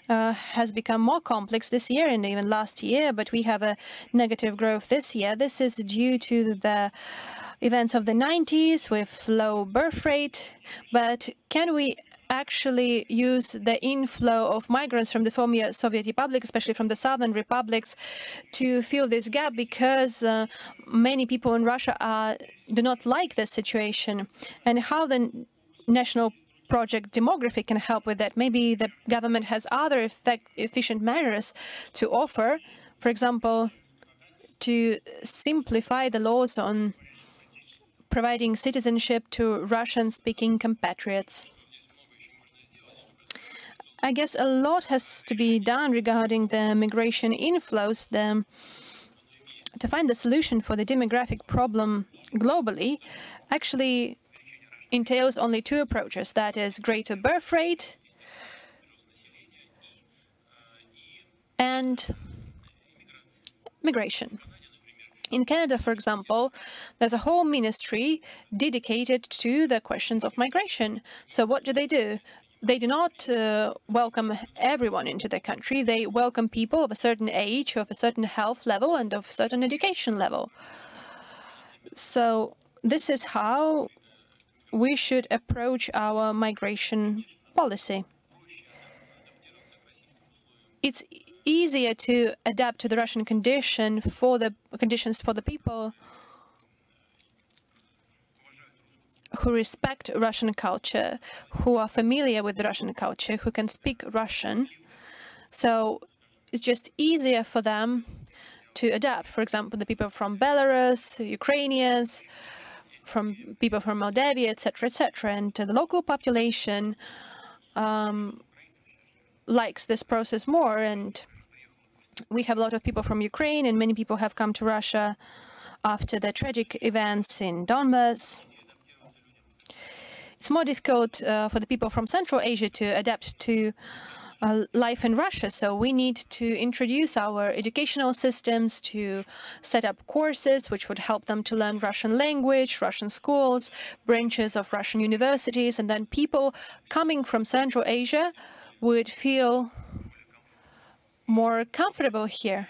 has become more complex this year and even last year, but we have a negative growth this year. This is due to the events of the 90s with low birth rate. But can we actually use the inflow of migrants from the former Soviet Republic, especially from the southern republics, to fill this gap? Because many people in Russia do not like this situation. And how the national project demography can help with that? Maybe the government has other efficient measures to offer, for example, to simplify the laws on providing citizenship to Russian-speaking compatriots. I guess a lot has to be done regarding the migration inflows. To find the solution for the demographic problem globally actually entails only two approaches, that is greater birth rate and migration. In Canada, for example, there's a whole ministry dedicated to the questions of migration. So what do? They do not welcome everyone into the country. They welcome people of a certain age, of a certain health level, and of a certain education level. So this is how we should approach our migration policy. It's easier to adapt to the Russian conditions for the people who respect Russian culture, who are familiar with the Russian culture, who can speak Russian. So it's just easier for them to adapt. For example, the people from Belarus, Ukrainians, from people from Moldavia, etc., etc. And the local population likes this process more. And we have a lot of people from Ukraine, and many people have come to Russia after the tragic events in Donbass. It's more difficult for the people from Central Asia to adapt to life in Russia. So we need to introduce our educational systems, to set up courses which would help them to learn Russian language, Russian schools, branches of Russian universities, and then people coming from Central Asia would feel more comfortable here.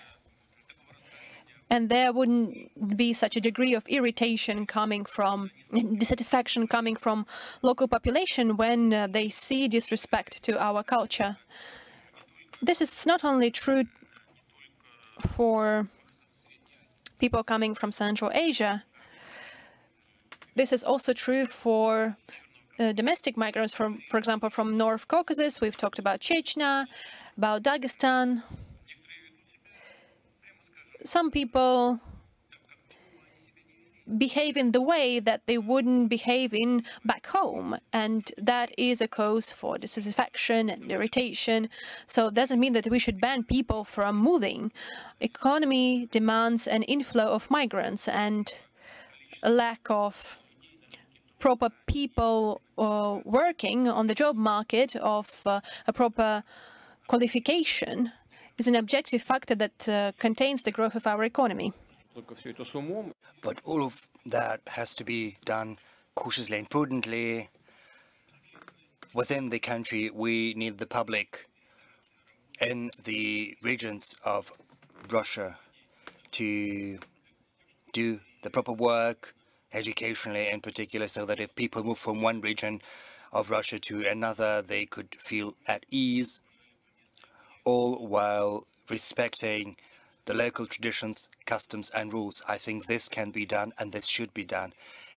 And there wouldn't be such a degree of irritation coming from, dissatisfaction coming from local population when they see disrespect to our culture. This is not only true for people coming from Central Asia. This is also true for domestic migrants, for example, from North Caucasus. We've talked about Chechnya, about Dagestan. Some people behave in the way that they wouldn't behave in back home, and that is a cause for dissatisfaction and irritation. So it doesn't mean that we should ban people from moving. Economy demands an inflow of migrants, and a lack of proper people working on the job market, of a proper qualification, is an objective factor that contains the growth of our economy. But all of that has to be done cautiously and prudently. Within the country, we need the public in the regions of Russia to do the proper work, educationally in particular, so that if people move from one region of Russia to another, they could feel at ease, all while respecting the local traditions, customs and rules. I think this can be done, and this should be done.